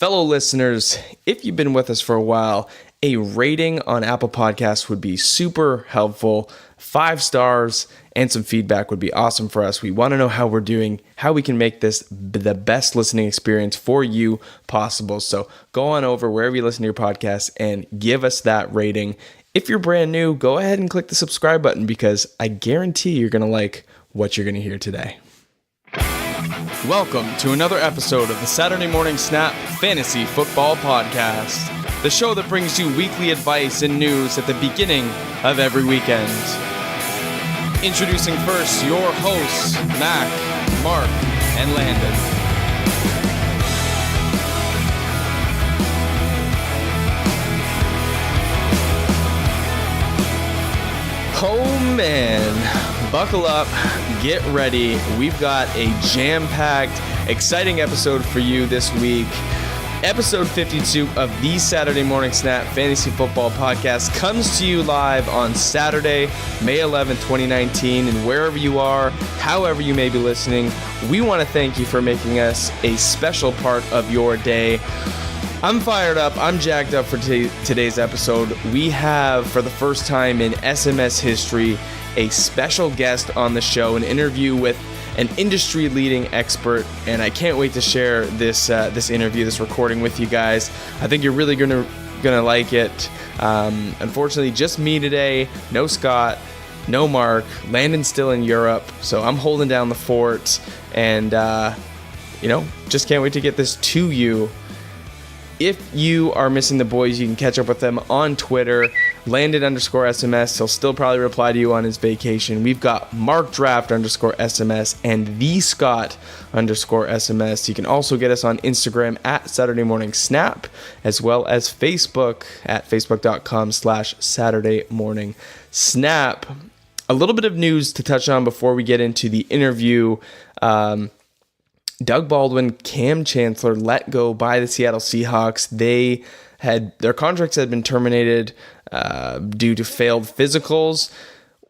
Fellow listeners, if you've been with us for a while, a rating on Apple Podcasts would be super helpful. 5 stars and some feedback would be awesome for us. We want to know how we're doing, how we can make this the best listening experience for you possible. So go on over wherever you listen to your podcast and give us that rating. If you're brand new, go ahead and click the subscribe button because I guarantee you're going to like what you're going to hear today. Welcome to another episode of the Saturday Morning Snap Fantasy Football Podcast, the show that brings you weekly advice and news at the beginning of every weekend. Introducing first your hosts, Mac, Mark, and Landon. Oh man, buckle up, get ready. We've got a jam-packed, exciting episode for you this week. Episode 52 of the Saturday Morning Snap Fantasy Football Podcast comes to you live on Saturday, May 11th, 2019. And wherever you are, however you may be listening, we want to thank you for making us a special part of your day. I'm fired up. I'm jacked up for today's episode. We have, for the first time in SMS history, a special guest on the show, an interview with an industry-leading expert, and I can't wait to share this interview, this recording with you guys. I think you're really gonna like it. Unfortunately, just me today. No Scott, no Mark. Landon's still in Europe, so I'm holding down the fort, and just can't wait to get this to you. If you are missing the boys, you can catch up with them on Twitter, Landon_SMS. He'll still probably reply to you on his vacation. We've got MarkDraft_SMS and the Scott_SMS. You can also get us on Instagram at Saturday Morning Snap, as well as Facebook at facebook.com/Saturday Morning Snap. A little bit of news to touch on before we get into the interview. Doug Baldwin, Cam Chancellor let go by the Seattle Seahawks. Their contracts had been terminated due to failed physicals.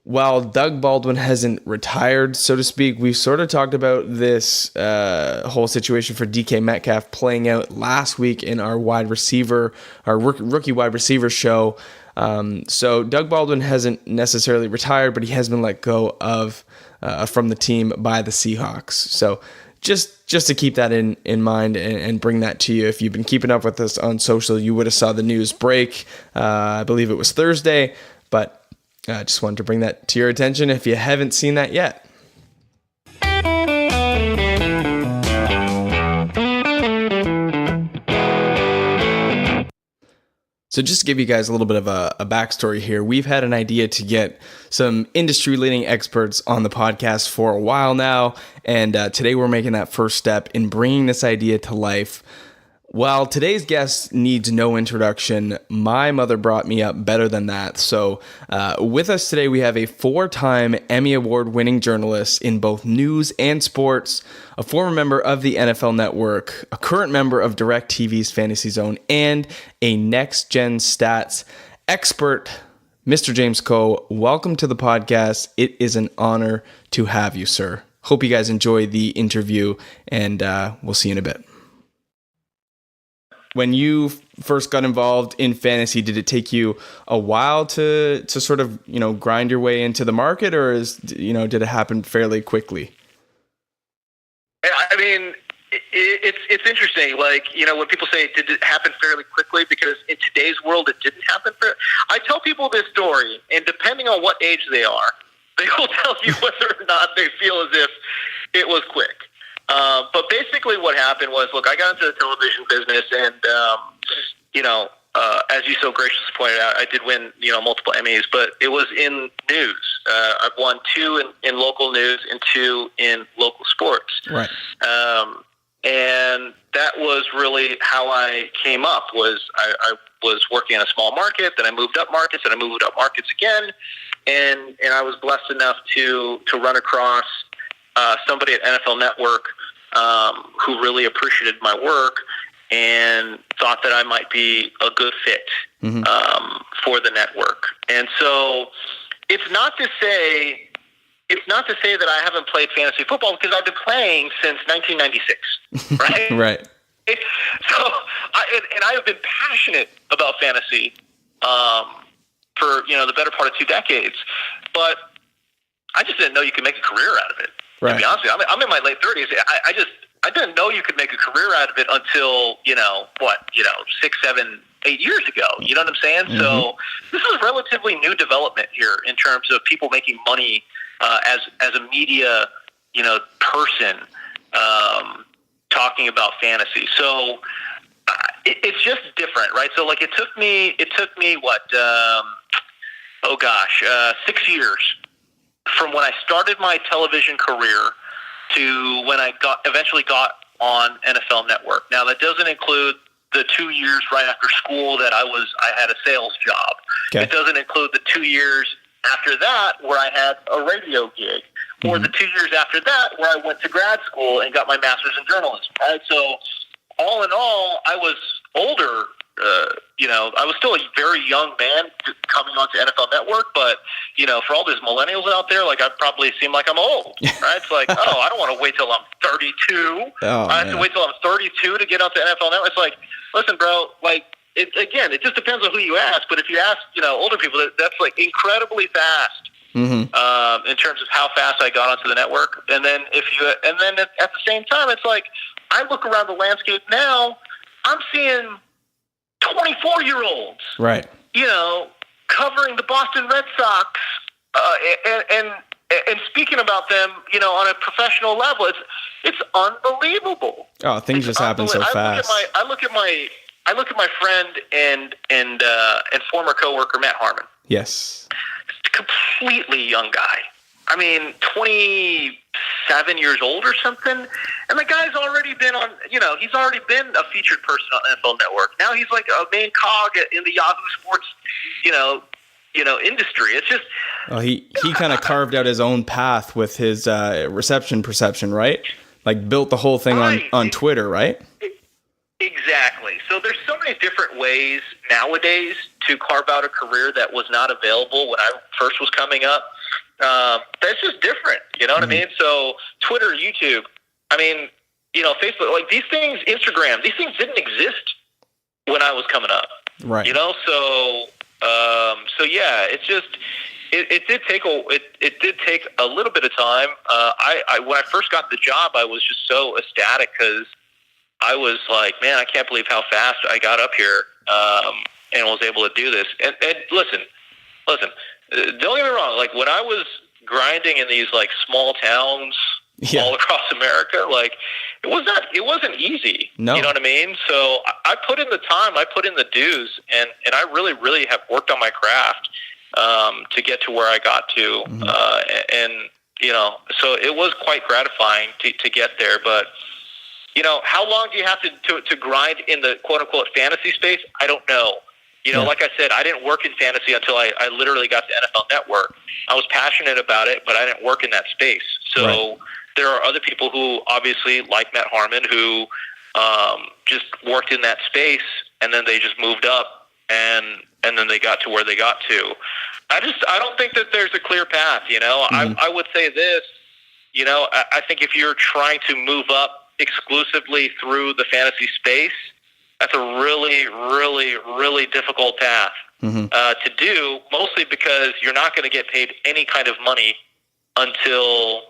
While Doug Baldwin hasn't retired, so to speak, we've sort of talked about this whole situation for DK Metcalf playing out last week in our rookie wide receiver show. So Doug Baldwin hasn't necessarily retired, but he has been let go of from the team by the Seahawks. So just to keep that in mind and bring that to you. If you've been keeping up with us on social, you would have saw the news break. I believe it was Thursday, but I just wanted to bring that to your attention if you haven't seen that yet. So just to give you guys a little bit of a backstory here, we've had an idea to get some industry-leading experts on the podcast for a while now, and today we're making that first step in bringing this idea to life. While today's guest needs no introduction, my mother brought me up better than that. So with us today, we have a 4-time Emmy Award-winning journalist in both news and sports, a former member of the NFL Network, a current member of DirecTV's Fantasy Zone, and a next-gen stats expert, Mr. James Koh. Welcome to the podcast. It is an honor to have you, sir. Hope you guys enjoy the interview, and we'll see you in a bit. When you first got involved in fantasy, did it take you a while to sort of, grind your way into the market, or did it happen fairly quickly? I mean, it's interesting. Like, when people say, did it happen fairly quickly? Because in today's world, it didn't happen. I tell people this story, and depending on what age they are, they will tell you whether or not they feel as if it was quick. But basically what happened was, look, I got into the television business and, as you so graciously pointed out, I did win, multiple Emmys, but it was in news. I've won 2 in local news and 2 in local sports. Right. And that was really how I came up. Was I was working in a small market, then I moved up markets, and I moved up markets again, and I was blessed enough to run across somebody at NFL Network who really appreciated my work and thought that I might be a good fit for the network. And so it's not to say that I haven't played fantasy football, because I've been playing since 1996, right? Right. So and I have been passionate about fantasy for the better part of 2 decades, but I just didn't know you could make a career out of it. Right. To be honest with you, I'm in my late 30s. I didn't know you could make a career out of it until 6, 7, 8 years ago. You know what I'm saying? Mm-hmm. So this is relatively new development here in terms of people making money as a media person talking about fantasy. So it's just different, right? So like it took me what 6 years from when I started my television career to when I eventually got on NFL Network. Now that doesn't include the 2 years right after school that I had a sales job. Okay. It doesn't include the 2 years after that where I had a radio gig, or the 2 years after that where I went to grad school and got my master's in journalism. Right. So all in all, I was older. I was still a very young man coming onto NFL Network, but for all these millennials out there, like I probably seem like I'm old, right? It's like, I don't want to wait till I'm 32. I have to wait till I'm 32 to get onto NFL Network. It's like, listen, bro, like it just depends on who you ask. But if you ask, older people, that's like incredibly fast in terms of how fast I got onto the network. And then at the same time, it's like I look around the landscape now, I'm seeing 24-year-olds, right? Covering the Boston Red Sox, and speaking about them, on a professional level. It's unbelievable. Oh, things just happen so fast. I look at my friend and former coworker Matt Harmon. Yes, completely young guy. I mean, 27 years old or something. And the guy's already been on, he's already been a featured person on NFL Network. Now he's like a main cog in the Yahoo Sports, industry. It's just... Oh, he kind of carved out his own path with his reception perception, right? Like built the whole thing on Twitter, right? Exactly. So there's so many different ways nowadays to carve out a career that was not available when I first was coming up. That's just different. You know what I mean? So Twitter, YouTube, Facebook, like these things, Instagram, these things didn't exist when I was coming up. Right. So yeah, it's just, it did take a little bit of time. I when I first got the job, I was just so ecstatic because I was like, man, I can't believe how fast I got up here, and was able to do this. And listen, don't get me wrong. Like when I was grinding in these like small towns all across America, like it wasn't easy. No. You know what I mean? So I put in the time, I put in the dues, and I really, really have worked on my craft to get to where I got to. So it was quite gratifying to get there. But how long do you have to grind in the quote unquote fantasy space? I don't know. Like I said, I didn't work in fantasy until I literally got to NFL Network. I was passionate about it, but I didn't work in that space. So there are other people who obviously, like Matt Harmon, who just worked in that space, and then they just moved up, and then they got to where they got to. I don't think that there's a clear path. I would say this. I think if you're trying to move up exclusively through the fantasy space, that's a really, really, really difficult path to do, mostly because you're not going to get paid any kind of money until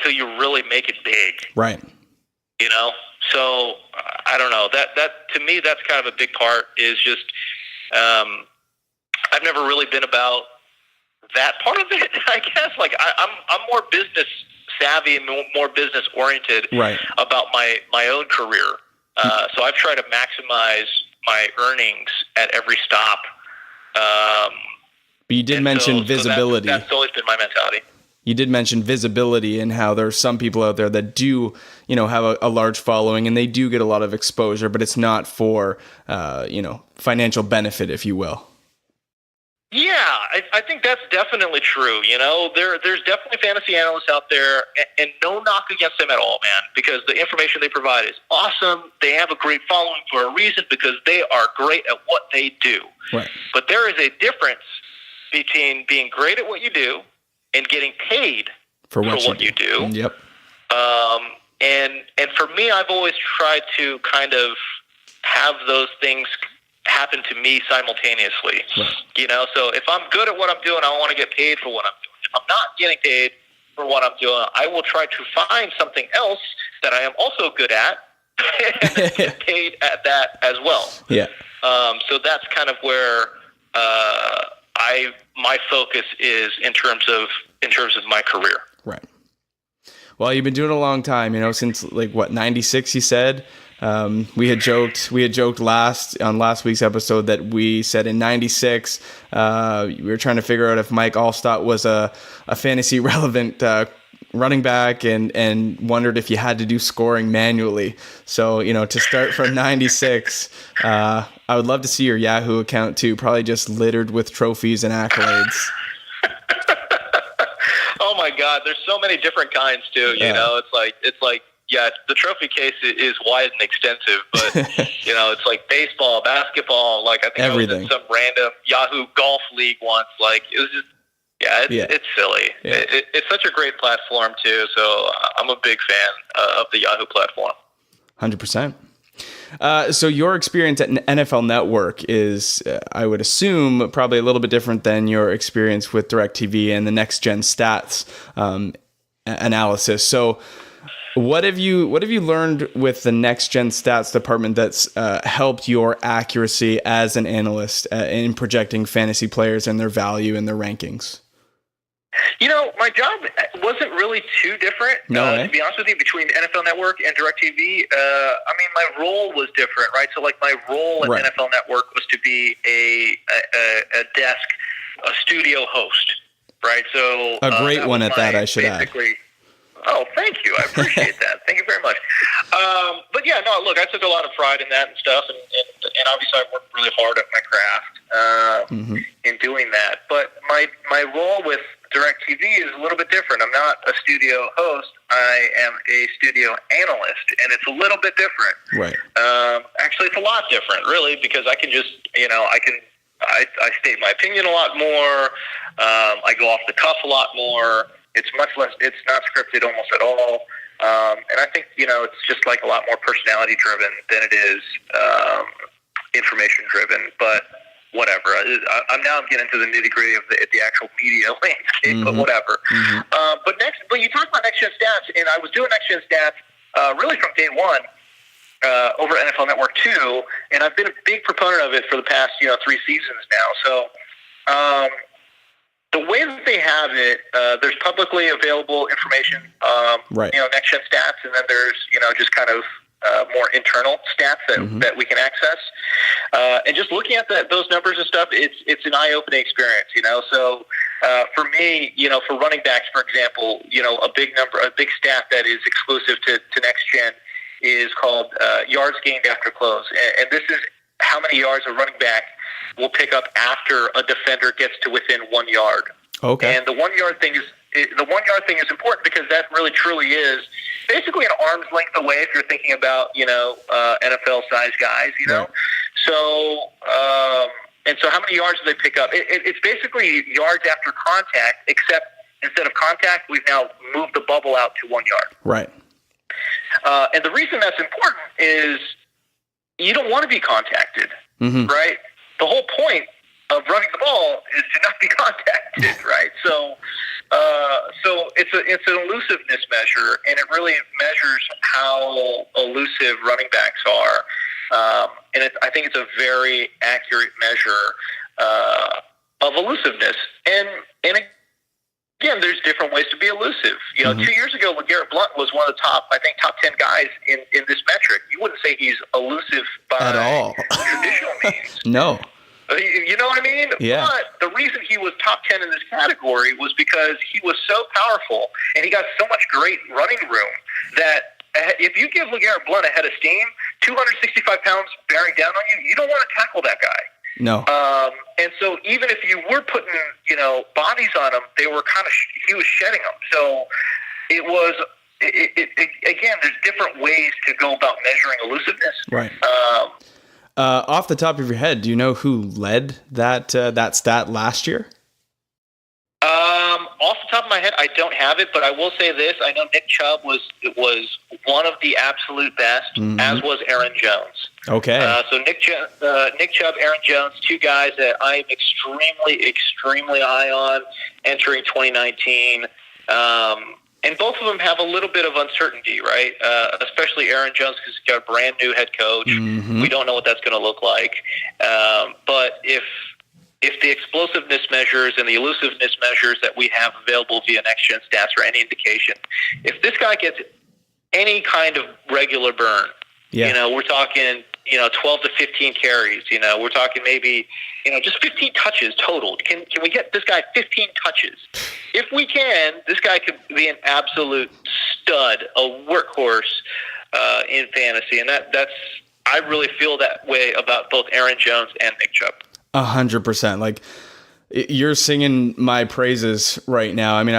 you really make it big. Right. So I don't know. That to me, that's kind of a big part. Is just I've never really been about that part of it. I guess I'm more business savvy and more business oriented about my own career. So I've tried to maximize my earnings at every stop. But you did mention visibility. So that's always been my mentality. You did mention visibility and how there's some people out there that do, have a large following and they do get a lot of exposure, but it's not for, financial benefit, if you will. Yeah, I think that's definitely true. There's definitely fantasy analysts out there, and no knock against them at all, man, because the information they provide is awesome. They have a great following for a reason because they are great at what they do. Right. But there is a difference between being great at what you do and getting paid for what you do. Yep. And for me, I've always tried to kind of have those things happen to me simultaneously. Right. You know, so if I'm good at what I'm doing, I want to get paid for what I'm doing. If I'm not getting paid for what I'm doing, I will try to find something else that I am also good at and get paid at that as well. Yeah. So that's kind of where my focus is in terms of my career. Right. Well, you've been doing it a long time, you know, since like what, 96 you said? We had joked on last week's episode that we said in 96, we were trying to figure out if Mike Allstott was a fantasy relevant running back and wondered if you had to do scoring manually. So, you know, to start from 96, I would love to see your Yahoo account too, probably just littered with trophies and accolades. Oh my God, there's so many different kinds too. You know, it's like, yeah, the trophy case is wide and extensive, but you know, it's like baseball, basketball. Like I think everything. I was in some random Yahoo golf league once. Like it was just, it's silly. Yeah. It's such a great platform too. So I'm a big fan of the Yahoo platform. 100%. So your experience at NFL Network is, I would assume, probably a little bit different than your experience with DirecTV and the Next Gen Stats analysis. So what have you learned with the Next Gen Stats department that's helped your accuracy as an analyst in projecting fantasy players and their value and their rankings? You know, my job wasn't really too different, to be honest with you, between NFL Network and DirecTV. I mean, my role was different, right? So, like, my role at NFL Network was to be a desk, a studio host, right? So a great one at that, I should add. Oh, thank you. I appreciate that. Thank you very much. But yeah, no, look, I took a lot of pride in that and stuff, and obviously I worked really hard at my craft in doing that. But my role with DirecTV is a little bit different. I'm not a studio host. I am a studio analyst, and it's a little bit different. Right. Actually, it's a lot different, really, because I can just, I state my opinion a lot more. I go off the cuff a lot more. It's much less, it's not scripted almost at all. And I think, it's just like a lot more personality driven than it is information driven, but whatever. I'm getting into the nitty gritty of the actual media landscape, but whatever. But you talked about Next Gen Stats, and I was doing Next Gen Stats really from day one over at NFL Network 2, and I've been a big proponent of it for the past 3 seasons now. So the way that they have it, there's publicly available information, Next Gen Stats, and then there's just kind of more internal stats that we can access. And just looking at those numbers and stuff, it's an eye-opening experience, So for me, for running backs, for example, a big stat that is exclusive to Next Gen is called yards gained after close. And this is how many yards a running back will pick up after a defender gets to within 1 yard. Okay. And the 1 yard thing is important because that really truly is basically an arm's length away if you're thinking about, NFL size guys, Right. So, and so how many yards do they pick up? It's basically yards after contact, except instead of contact, we've now moved the bubble out to 1 yard. Right. And the reason that's important is you don't want to be contacted, right? The whole point of running the ball is to not be contacted, right? So it's an elusiveness measure, and it really measures how elusive running backs are. And I think it's a very accurate measure of elusiveness. And again, there's different ways to be elusive. 2 years ago, LeGarrette Blount was one of the top 10 guys in this metric. You wouldn't say he's elusive by at all traditional means. No. You know what I mean? Yeah. But the reason he was top 10 in this category was because he was so powerful and he got so much great running room that if you give LeGarrette Blount a head of steam, 265 pounds bearing down on you, you don't want to tackle that guy. No. And so even if you were putting, bodies on him, he was shedding them. So it was, again, there's different ways to go about measuring elusiveness. Right. Off the top of your head, do you know who led that stat last year? Off the top of my head, I don't have it, but I will say this: I know Nick Chubb was one of the absolute best, as was Aaron Jones. Okay. So Nick Chubb, Aaron Jones, two guys that I am extremely high on entering 2019. And both of them have a little bit of uncertainty, right? Especially Aaron Jones, because he's got a brand new head coach. We don't know what that's going to look like. But if the explosiveness measures and the elusiveness measures that we have available via Next Gen Stats are any indication, if this guy gets any kind of regular burn, we're talking, 12 to 15 carries, we're talking maybe, just 15 touches total. Can we get this guy 15 touches? If we can, this guy could be an absolute stud, a workhorse in fantasy. And I really feel that way about both Aaron Jones and Nick Chubb. 100%. Like, you're singing my praises right now. I mean,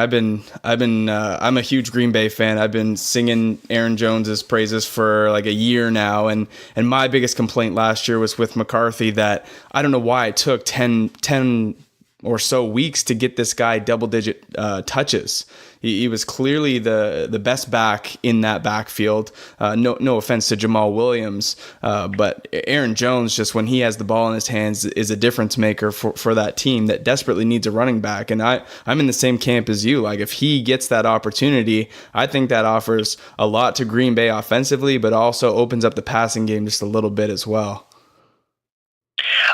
I'm a huge Green Bay fan. I've been singing Aaron Jones's praises for like a year now. And my biggest complaint last year was with McCarthy, that I don't know why it took 10 or so weeks to get this guy double-digit touches. He was clearly the best back in that backfield. No offense to Jamal Williams, but Aaron Jones, just when he has the ball in his hands, is a difference maker for that team that desperately needs a running back. And I'm in the same camp as you. Like, if he gets that opportunity, I think that offers a lot to Green Bay offensively, but also opens up the passing game just a little bit as well.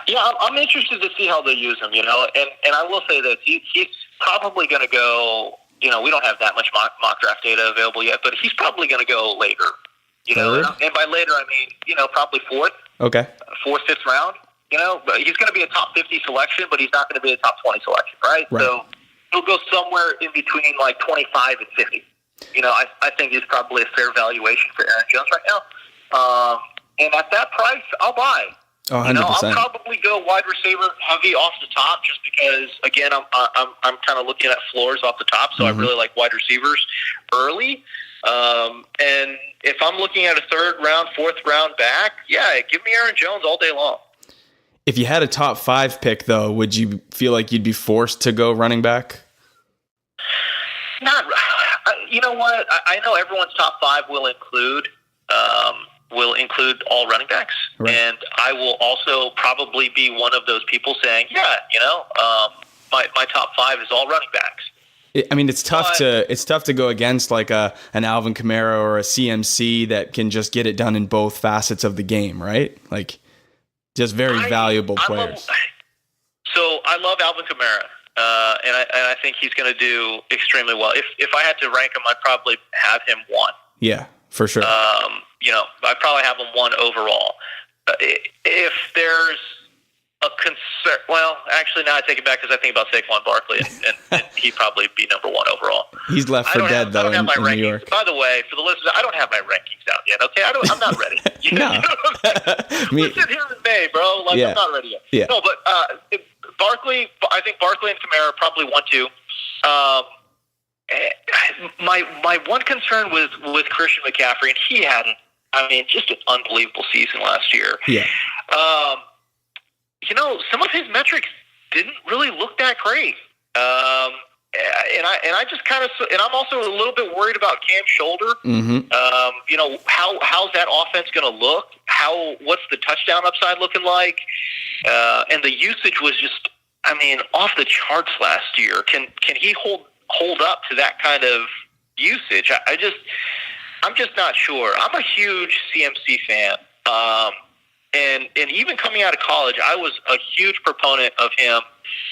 Yeah, I'm interested to see how they use him, and I will say that he's probably going to go, we don't have that much mock draft data available yet, but he's probably going to go later, Third? And by later, I mean, probably fourth. Okay. Fourth, fifth round, but he's going to be a top 50 selection, but he's not going to be a top 20 selection, right? So he'll go somewhere in between like 25 and 50. I think is probably a fair valuation for Aaron Jones right now. And at that price, I'll buy. 100%. I'll probably go wide receiver heavy off the top, just because, again, I'm kind of looking at floors off the top, so I really like wide receivers early. And if I'm looking at a third round, fourth round back, give me Aaron Jones all day long. If you had a top 5 pick, though, would you feel like you'd be forced to go running back? Not. You know what? I know everyone's top 5 will include all running backs. Right. And I will also probably be one of those people saying, my top 5 is all running backs. I mean, it's tough to go against like an Alvin Kamara or a CMC that can just get it done in both facets of the game, right? Like, just very valuable players. So I love Alvin Kamara, and I think he's going to do extremely well. If I had to rank him, I'd probably have him 1. Yeah, for sure. I'd probably have him 1 overall. If there's a concern, well, actually, now I take it back, because I think about Saquon Barkley, and he'd probably be number 1 overall. He's left for dead, though, in New York. By the way, for the listeners, I don't have my rankings out yet, okay? I'm not ready. No. We're sitting here in May, bro. I'm not ready yet. Yeah. No, but Barkley, I think Barkley and Kamara probably 1, 2. My one concern with Christian McCaffrey, and he had just an unbelievable season last year. Yeah. Some of his metrics didn't really look that great. And I just kind of, and I'm also a little bit worried about Cam's shoulder. Mm-hmm. How's that offense going to look? What's the touchdown upside looking like? And the usage was just, off the charts last year. Can he hold up to that kind of usage? I'm just not sure. I'm a huge CMC fan. And even coming out of college, I was a huge proponent of him,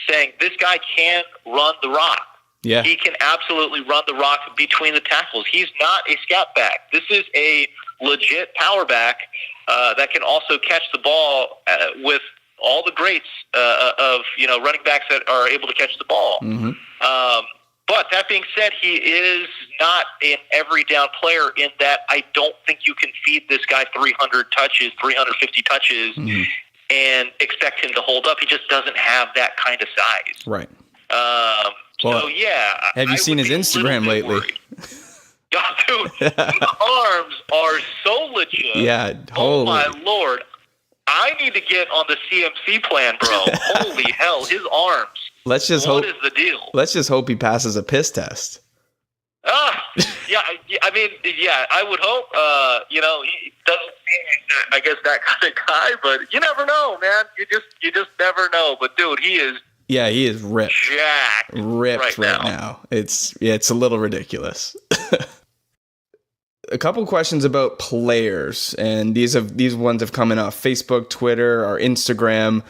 saying this guy can run the rock. Yeah. He can absolutely run the rock between the tackles. He's not a scat back. This is a legit power back that can also catch the ball with all the greats of running backs that are able to catch the ball. Mm-hmm. But that being said, he is not an every down player, in that I don't think you can feed this guy 300 touches, 350 touches, and expect him to hold up. He just doesn't have that kind of size. Right. Have you seen his Instagram lately? Dude, his arms are so legit. Yeah, oh my Lord. I need to get on the CMC plan, bro. Holy hell, his arms. What is the deal? Let's just hope he passes a piss test. Yeah, I mean, yeah, I would hope. He doesn't seem like, I guess, that kind of guy, but you never know, man. You just never know. But dude, he is. Yeah, he is ripped. Jacked right now. It's a little ridiculous. A couple questions about players, and these ones have come in off Facebook, Twitter, or Instagram.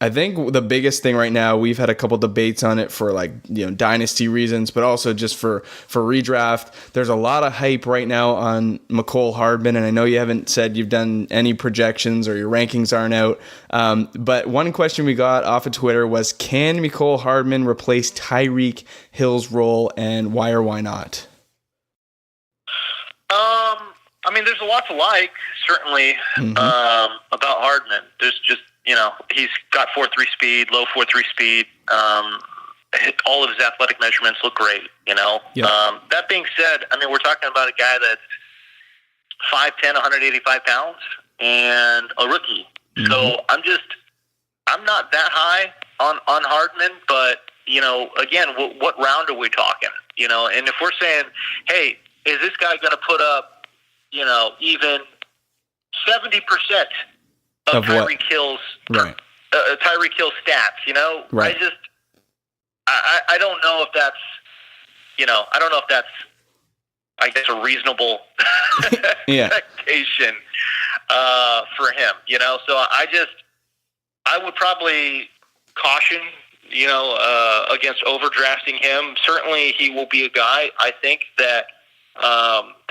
I think the biggest thing right now, we've had a couple debates on it for dynasty reasons, but also just for redraft. There's a lot of hype right now on Mecole Hardman, and I know you haven't said you've done any projections or your rankings aren't out. But one question we got off of Twitter was, can Mecole Hardman replace Tyreek Hill's role, and why or why not? I mean, there's a lot to like, certainly, about Hardman. There's just, he's got 4.3 speed, low 4.3 speed. All of his athletic measurements look great, Yep. That being said, I mean, we're talking about a guy that's 5'10", 185 pounds, and a rookie. Mm-hmm. So I'm not that high on Hardman, but, again, what round are we talking? And if we're saying, hey, is this guy going to put up, even 70% of Tyreek Hill's Tyreek Hill stats? Right. I don't know if that's, I don't know if that's, I guess, a reasonable expectation for him. So I would probably caution, against overdrafting him. Certainly, he will be a guy, I think, that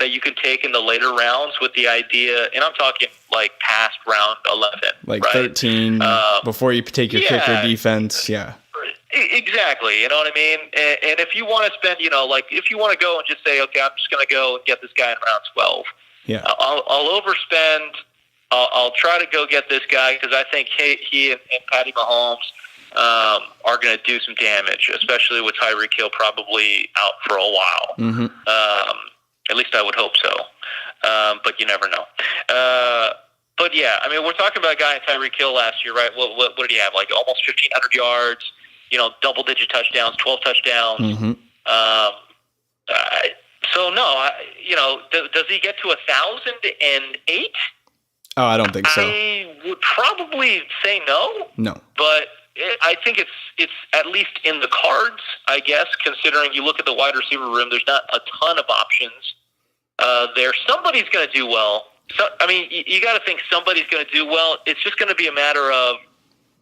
you could take in the later rounds with the idea, and I'm talking like past round 11, like right? 13, before you take your kicker defense. Yeah, exactly. You know what I mean? And if you want to spend, if you want to go and just say, okay, I'm just going to go and get this guy in round 12. Yeah, I'll overspend. I'll try to go get this guy because I think he and Patty Mahomes are going to do some damage, especially with Tyreek Hill probably out for a while. Mm-hmm. At least I would hope so. But you never know. But yeah, I mean, we're talking about a guy in Tyreek Hill last year, right? What did he have? Like almost 1,500 yards, double-digit touchdowns, 12 touchdowns. Mm-hmm. So no, does he get to 1,008? Oh, I don't think so. I would probably say no. No, but I think it's at least in the cards, I guess, considering you look at the wide receiver room, there's not a ton of options there. Somebody's going to do well. So, I mean, you got to think somebody's going to do well. It's just going to be a matter of,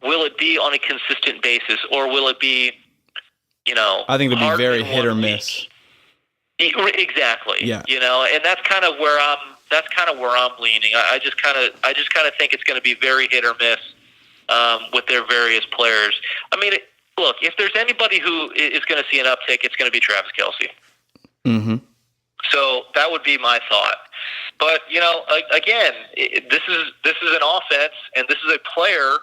will it be on a consistent basis, or will it be, I think it'll be very hit or miss. Exactly. Yeah. And that's kind of where I'm leaning. I just kind of think it's going to be very hit or miss. With their various players. I mean, look, if there's anybody who is going to see an uptick, it's going to be Travis Kelce. Mm-hmm. So that would be my thought. But, again, this is an offense, and this is a player,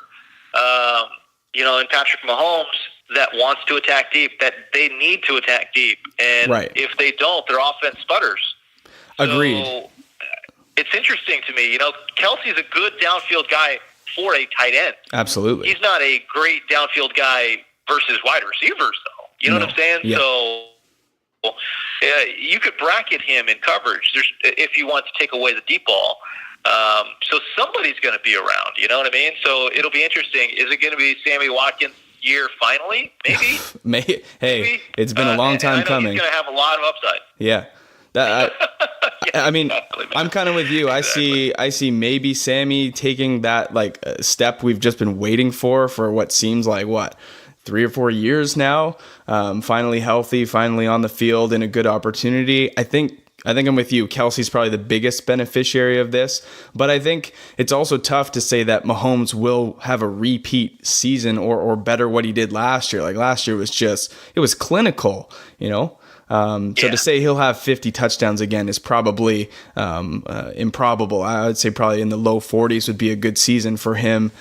in Patrick Mahomes that wants to attack deep, that they need to attack deep. And if they don't, their offense sputters. Agreed. So it's interesting to me. Kelce's a good downfield guy for a tight end. Absolutely. He's not a great downfield guy versus wide receivers, though. You know what I'm saying? Yeah. So you could bracket him in coverage if you want to take away the deep ball. So somebody's going to be around. You know what I mean? So it'll be interesting. Is it going to be Sammy Watkins' year finally? Maybe. Hey, it's been a long time coming. He's going to have a lot of upside. Yeah. I mean, I'm kind of with you. Exactly. I see maybe Sammy taking that step we've just been waiting for what seems like 3 or 4 years now. Finally healthy, finally on the field, in a good opportunity. I think I'm with you. Kelce's probably the biggest beneficiary of this, but I think it's also tough to say that Mahomes will have a repeat season or better what he did last year. Like last year it was clinical, So to say he'll have 50 touchdowns again is probably improbable. I would say probably in the low 40s would be a good season for him,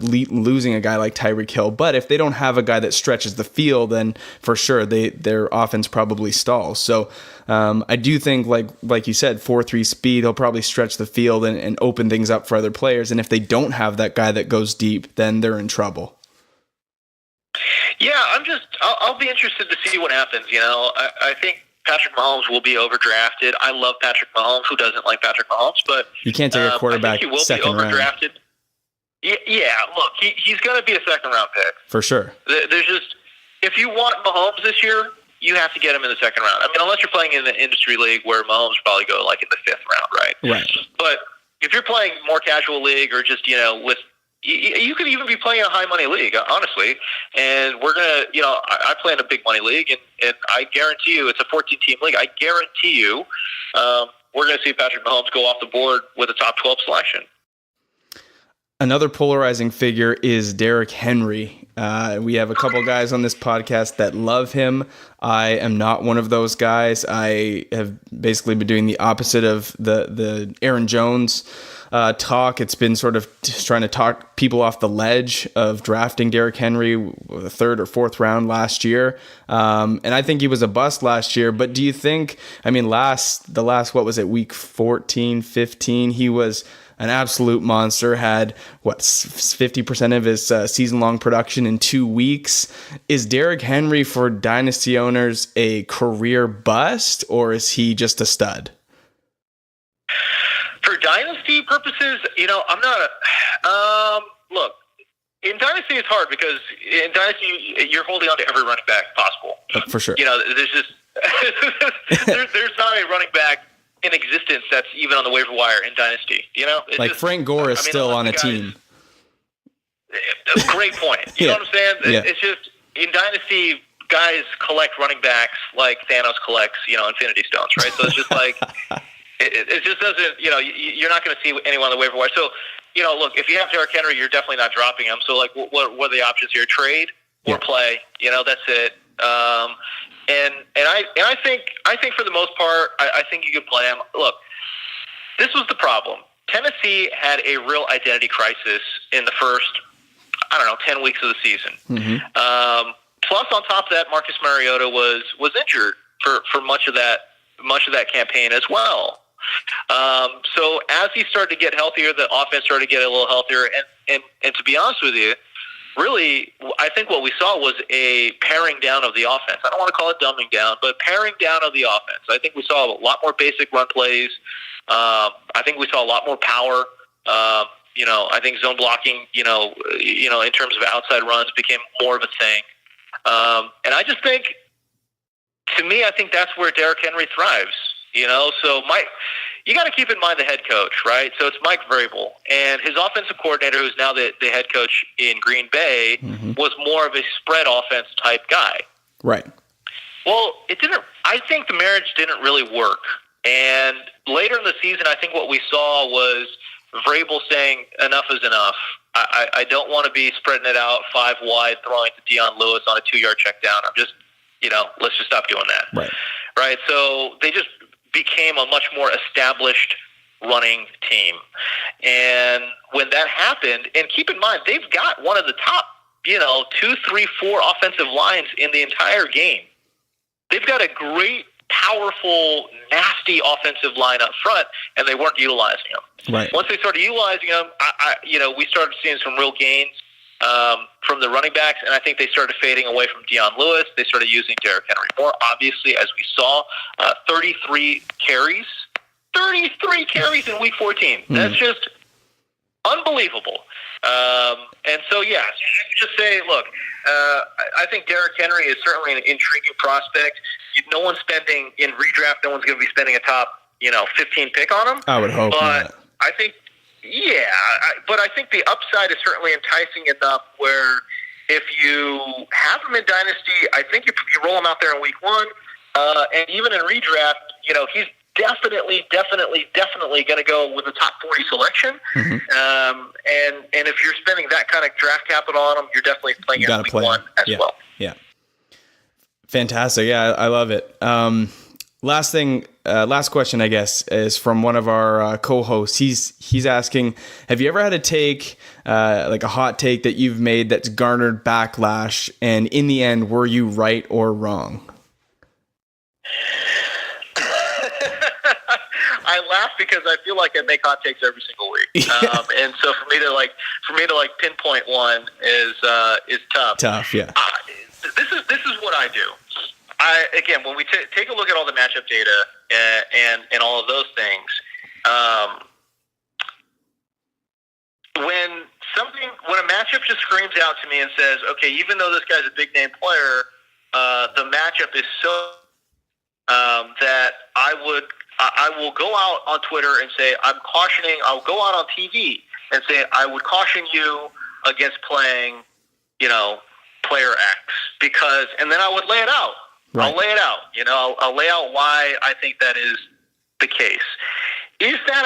losing a guy like Tyreek Hill. But if they don't have a guy that stretches the field, then for sure their offense probably stalls. So I do think, like you said, 4.3 speed, he'll probably stretch the field and open things up for other players. And if they don't have that guy that goes deep, then they're in trouble. Yeah, I'll be interested to see what happens. I think Patrick Mahomes will be overdrafted. I love Patrick Mahomes. Who doesn't like Patrick Mahomes? But You can't take a quarterback I think he will second be overdrafted. round. Yeah, look, he's going to be a second round pick. For sure. There's just, if you want Mahomes this year, you have to get him in the second round. I mean, unless you're playing in the industry league where Mahomes probably go like in the fifth round, right? Right. But if you're playing more casual league or just, with, you could even be playing a high money league, honestly. And we're going to, I play in a big money league, and I guarantee you, it's a 14-team league. I guarantee you, we're going to see Patrick Mahomes go off the board with a top 12 selection. Another polarizing figure is Derrick Henry. We have a couple guys on this podcast that love him. I am not one of those guys. I have basically been doing the opposite of the Aaron Jones talk. It's been sort of trying to talk people off the ledge of drafting Derrick Henry the third or fourth round last year. And I think he was a bust last year. But do you think, the last, what was it, week 14, 15, he was an absolute monster, had 50% of his season-long production in 2 weeks. Is Derrick Henry for dynasty owners a career bust, or is he just a stud? For dynasty purposes, I'm not look, in dynasty it's hard because in dynasty you're holding on to every running back possible. For sure. There's just there's not a running back in existence that's even on the waiver wire in dynasty. It's like just, Frank Gore is still on a team. Great point. You know what I'm saying? Yeah. It's just in dynasty, guys collect running backs like Thanos collects, Infinity Stones, right? So it's just like it just doesn't. You're not going to see anyone on the waiver wire. So look, if you have Derrick Henry, you're definitely not dropping him. So like, what are the options here? Trade or play? That's it. And I think for the most part, I think you could play him. Look, this was the problem. Tennessee had a real identity crisis in the first, 10 weeks of the season. Mm-hmm. Plus, on top of that, Marcus Mariota was injured for much of that campaign as well. So as he started to get healthier, the offense started to get a little healthier. And to be honest with you, really, I think what we saw was a paring down of the offense. I don't want to call it dumbing down, but paring down of the offense. I think we saw a lot more basic run plays. I think we saw a lot more power. I think zone blocking, in terms of outside runs became more of a thing. And I just think, to me, I think that's where Derrick Henry thrives. So you got to keep in mind the head coach, right? So it's Mike Vrabel, and his offensive coordinator, who's now the head coach in Green Bay, was more of a spread offense type guy. Right. Well, it didn't. I think the marriage didn't really work. And later in the season, I think what we saw was Vrabel saying, enough is enough. I don't want to be spreading it out 5 wide, throwing to Deion Lewis on a 2-yard check down. I'm just, let's just stop doing that. Right. So they just became a much more established running team. And when that happened, and keep in mind, they've got one of the top, 2, 3, 4 offensive lines in the entire game. They've got a great, powerful, nasty offensive line up front, and they weren't utilizing them. Right. Once they started utilizing them, we started seeing some real gains from the running backs, and I think they started fading away from Deion Lewis. They started using Derrick Henry more, obviously, as we saw. 33 carries. 33 carries in Week 14. That's just unbelievable. And so, yeah, just say, look, I think Derrick Henry is certainly an intriguing prospect. No one's spending, in redraft, no one's going to be spending a top, 15 pick on him. I would hope not. I think, but I think the upside is certainly enticing enough where if you have him in Dynasty, I think you roll him out there in Week 1, and even in redraft, he's definitely going to go with a top 40 selection. Mm-hmm. And if you're spending that kind of draft capital on him, you're definitely playing in Week 1 as well. Yeah. Fantastic. Yeah, I love it. Last question, I guess, is from one of our co-hosts. He's asking, have you ever had a take, like a hot take that you've made that's garnered backlash, and in the end, were you right or wrong? I laugh because I feel like I make hot takes every single week, and so for me to pinpoint one is tough. Tough, yeah. this is what I do. Again, when we take a look at all the matchup data and all of those things, when a matchup just screams out to me and says, okay, even though this guy's a big name player, the matchup is so that I will go out on Twitter and say I'll go out on TV and say I would caution you against playing, player X and then I would lay it out. Right. I'll lay it out. I'll lay out why I think that is the case. Is that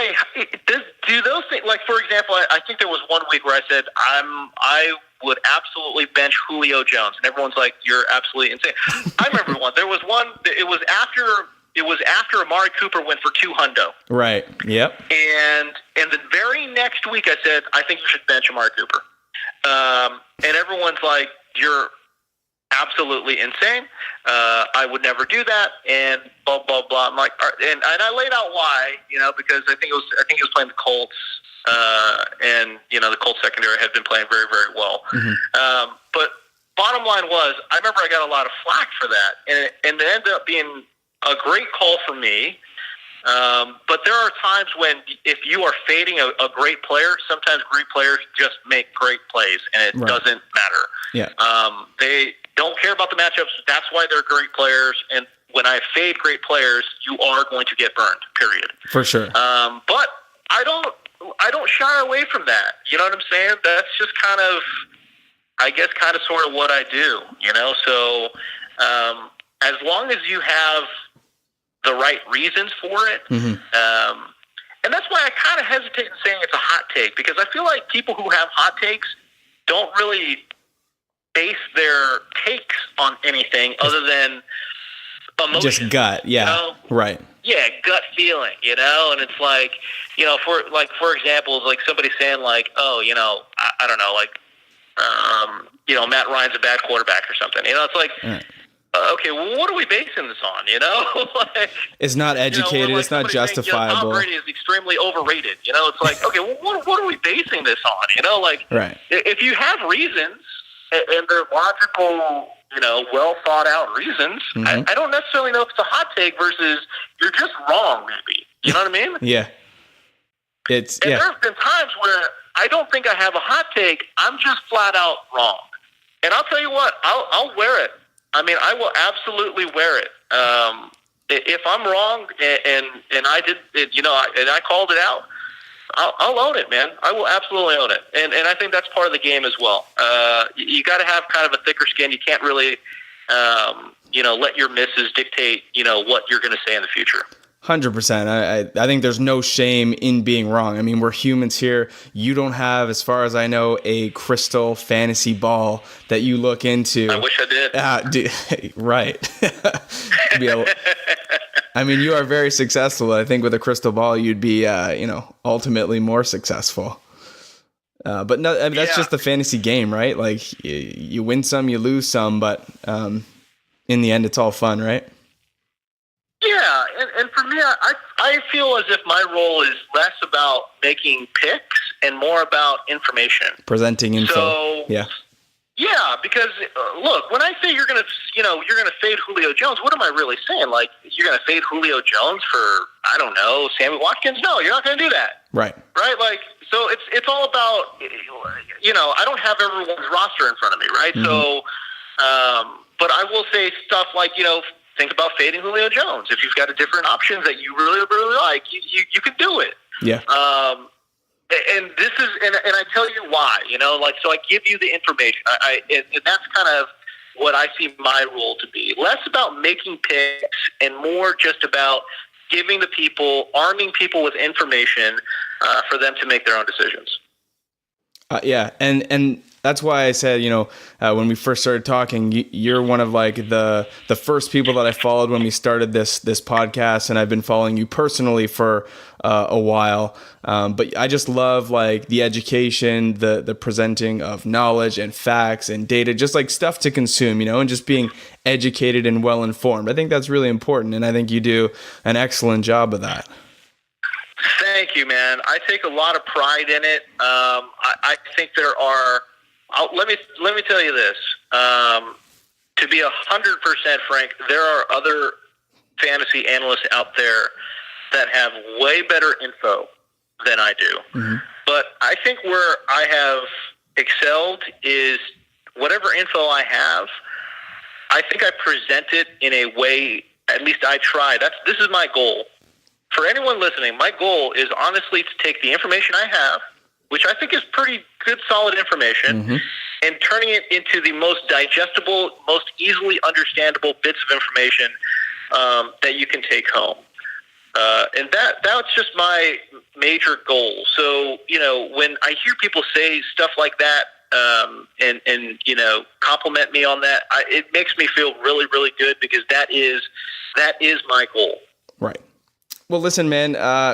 do those things, like, for example, I think there was one week where I said I would absolutely bench Julio Jones, and everyone's like, you're absolutely insane. I remember one. There was one. It was after Amari Cooper went for $200. Right. Yep. And the very next week I said, I think you should bench Amari Cooper. And everyone's like, you're absolutely insane. I would never do that, and blah blah blah. I'm like, and I laid out why, because I think he was playing the Colts, and the Colts secondary had been playing very, very well. Mm-hmm. But bottom line was, I remember I got a lot of flack for that, and it ended up being a great call for me. But there are times when, if you are fading a great player, sometimes great players just make great plays, and it doesn't matter. Yeah. They don't care about the matchups. That's why they're great players. And when I fade great players, you are going to get burned. Period. For sure. But I don't shy away from that. You know what I'm saying? That's just kind of sort of what I do. So as long as you have the right reasons for it, mm-hmm. And that's why I kind of hesitate in saying it's a hot take, because I feel like people who have hot takes don't really base their takes on anything other than emotion. Just gut, yeah, right. Yeah, gut feeling, and it's like, for example, like somebody saying like, oh, I don't know, like, Matt Ryan's a bad quarterback or something. It's like, okay, well, what are we basing this on? Like, it's not educated. Like, it's not justifiable. Tom Brady is extremely overrated. It's like, okay, well, what are we basing this on? Like, right. If you have reasons and they're logical, well thought out reasons, mm-hmm. I don't necessarily know if it's a hot take versus you're just wrong, maybe. You know what I mean? Yeah. There's been times where I don't think I have a hot take. I'm just flat out wrong. And I'll tell you what, I'll wear it. I mean, I will absolutely wear it. If I'm wrong and I did it, and I called it out, I'll own it, man. I will absolutely own it. And I think that's part of the game as well. You got to have kind of a thicker skin. You can't really, let your misses dictate, what you're going to say in the future. 100%. I think there's no shame in being wrong. I mean, we're humans here. You don't have, as far as I know, a crystal fantasy ball that you look into. I wish I did. Right. I mean, you are very successful. I think with a crystal ball, you'd be, ultimately more successful. But no, I mean, that's just the fantasy game, right? Like, you win some, you lose some, but in the end, it's all fun, right? Yeah, and for me, I feel as if my role is less about making picks and more about information. Presenting info. So, yeah, because look, when I say you're gonna fade Julio Jones, what am I really saying? Like, you're gonna fade Julio Jones for, I don't know, Sammy Watkins? No, you're not gonna do that. Right. Like, so it's all about, I don't have everyone's roster in front of me, right? Mm-hmm. So, but I will say stuff like, think about fading Julio Jones. If you've got a different options that you really, really like, you can do it. Yeah. And this is, and I tell you why, so I give you the information. And that's kind of what I see my role to be. Less about making picks and more just about giving arming people with information for them to make their own decisions. Yeah. And that's why I said, when we first started talking, you're one of like the first people that I followed when we started this podcast, and I've been following you personally for a while. But I just love like the education, the presenting of knowledge and facts and data, just like stuff to consume, and just being educated and well informed. I think that's really important, and I think you do an excellent job of that. Thank you, man. I take a lot of pride in it. I think there are. Let me tell you this. to be 100% frank, there are other fantasy analysts out there that have way better info than I do. Mm-hmm. But I think where I have excelled is whatever info I have, I think I present it in a way, at least I try. This is my goal. For anyone listening, my goal is honestly to take the information I have, which I think is pretty good, solid information, mm-hmm. and turning it into the most digestible, most easily understandable bits of information that you can take home. And that's just my major goal. So, when I hear people say stuff like that, and compliment me on that, it makes me feel really, really good, because that is my goal. Right. Well, listen, man,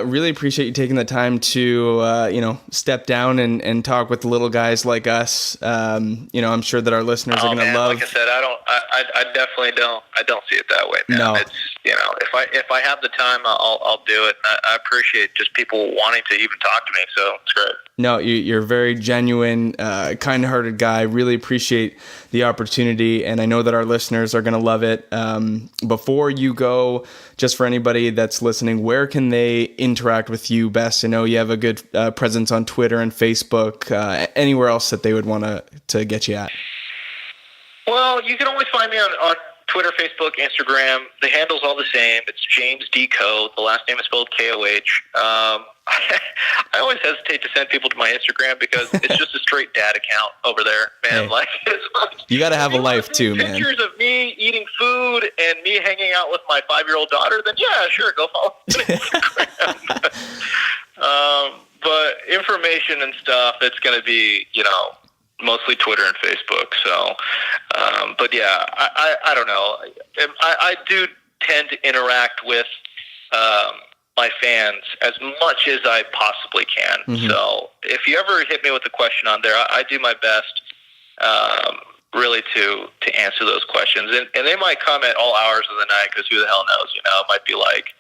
really appreciate you taking the time to, step down and talk with the little guys like us. I'm sure that our listeners are going to love. Like I said, I definitely don't see it that way, man. No. It's, if I have the time, I'll do it. And I appreciate just people wanting to even talk to me. So it's great. No, you're a very genuine, kind-hearted guy. Really appreciate the opportunity, and I know that our listeners are going to love it. Before you go, just for anybody that's listening, where can they interact with you best? I know you have a good presence on Twitter and Facebook. Anywhere else that they would want to get you at? Well, you can always find me on Twitter, Facebook, Instagram. The handle's all the same. It's James D. Koh. The last name is spelled K-O-H. I always hesitate to send people to my Instagram because it's just a straight dad account over there, man. Hey, you got to have a life too, man. Pictures of me eating food and me hanging out with my 5-year-old daughter, then yeah, sure, go follow me on Instagram. But information and stuff, it's going to be, mostly Twitter and Facebook. So, but yeah, I don't know. I do tend to interact with my fans as much as I possibly can. Mm-hmm. So if you ever hit me with a question on there, I do my best really to answer those questions. And they might come at all hours of the night, because who the hell knows? It might be like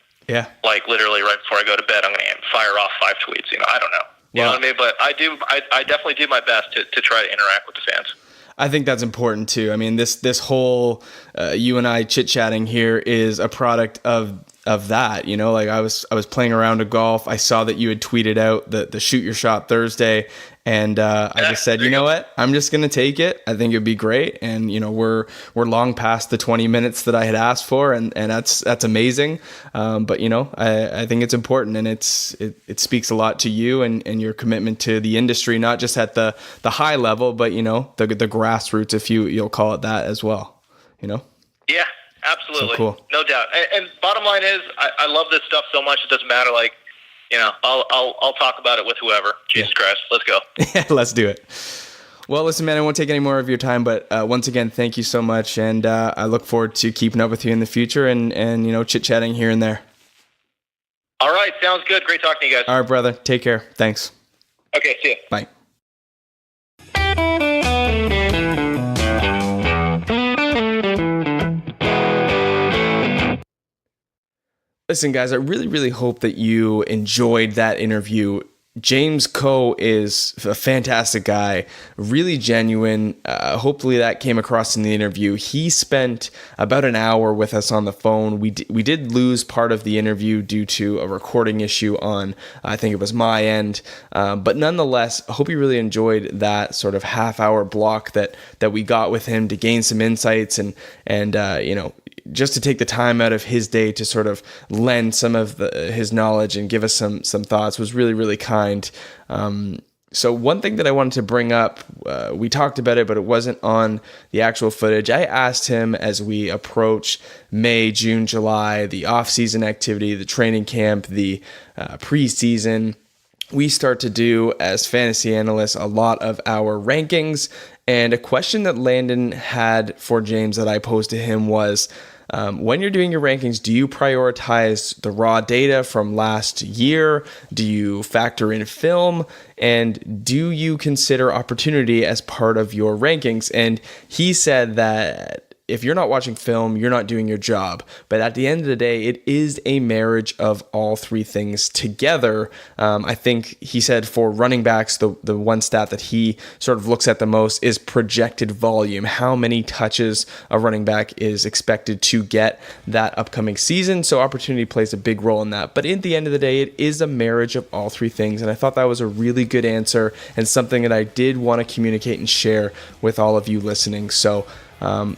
literally right before I go to bed, I'm going to fire off 5 tweets. I don't know. You know what I mean? But I definitely do my best to try to interact with the fans. I think that's important too. I mean, this whole you and I chit-chatting here is a product of that. Like I was playing around a golf. I saw that you had tweeted out the Shoot Your Shot Thursday, and I just said, you know what? I'm just gonna take it. I think it'd be great. And we're long past the 20 minutes that I had asked for, and that's amazing. But I think it's important, and it speaks a lot to you and your commitment to the industry, not just at the high level, but the grassroots, if you'll call it that as well. Yeah. Absolutely. So cool. No doubt. And bottom line is, I love this stuff so much, it doesn't matter. I'll talk about it with whoever. Jesus Christ. Let's go. Yeah, let's do it. Well, listen, man, I won't take any more of your time, but once again, thank you so much. And I look forward to keeping up with you in the future and chit-chatting here and there. All right. Sounds good. Great talking to you guys. All right, brother. Take care. Thanks. Okay. See you. Bye. Listen, guys, I really, really hope that you enjoyed that interview. James Koh is a fantastic guy, really genuine. Hopefully that came across in the interview. He spent about an hour with us on the phone. We did lose part of the interview due to a recording issue on, I think it was my end. But nonetheless, I hope you really enjoyed that sort of half-hour block that we got with him to gain some insights and just to take the time out of his day to sort of lend some of his knowledge and give us some thoughts was really, really kind. So one thing that I wanted to bring up, we talked about it, but it wasn't on the actual footage. I asked him as we approach May, June, July, the off-season activity, the training camp, the preseason. We start to do, as fantasy analysts, a lot of our rankings. And a question that Landon had for James that I posed to him was, when you're doing your rankings, do you prioritize the raw data from last year? Do you factor in film? And do you consider opportunity as part of your rankings? And he said that if you're not watching film, you're not doing your job. But at the end of the day, it is a marriage of all three things together. I think he said for running backs, the one stat that he sort of looks at the most is projected volume. How many touches a running back is expected to get that upcoming season. So opportunity plays a big role in that. But at the end of the day, it is a marriage of all three things. And I thought that was a really good answer and something that I did want to communicate and share with all of you listening. So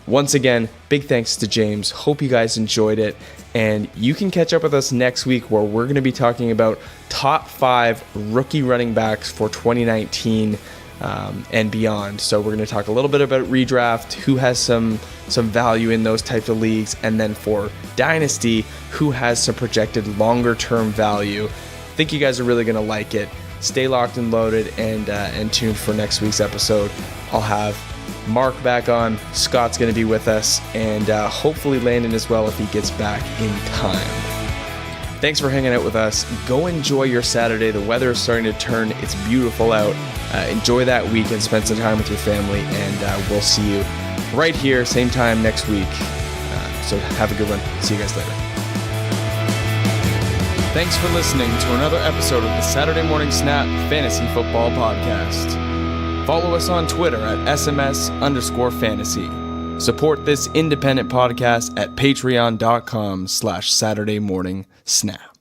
once again, big thanks to James. Hope you guys enjoyed it. And you can catch up with us next week where we're going to be talking about top 5 rookie running backs for 2019 and beyond. So we're going to talk a little bit about redraft, who has some value in those types of leagues, and then for Dynasty, who has some projected longer term value. I think you guys are really going to like it. Stay locked and loaded and tuned for next week's episode. I'll have Mark back on, Scott's going to be with us, and hopefully Landon as well if he gets back in time. Thanks for hanging out with us. Go enjoy your Saturday. The weather is starting to turn. It's beautiful out. Enjoy that week and spend some time with your family, and we'll see you right here, same time next week. So have a good one. See you guys later. Thanks for listening to another episode of the Saturday Morning Snap Fantasy Football Podcast. Follow us on Twitter at SMS_fantasy. Support this independent podcast at patreon.com/SaturdayMorningSnap.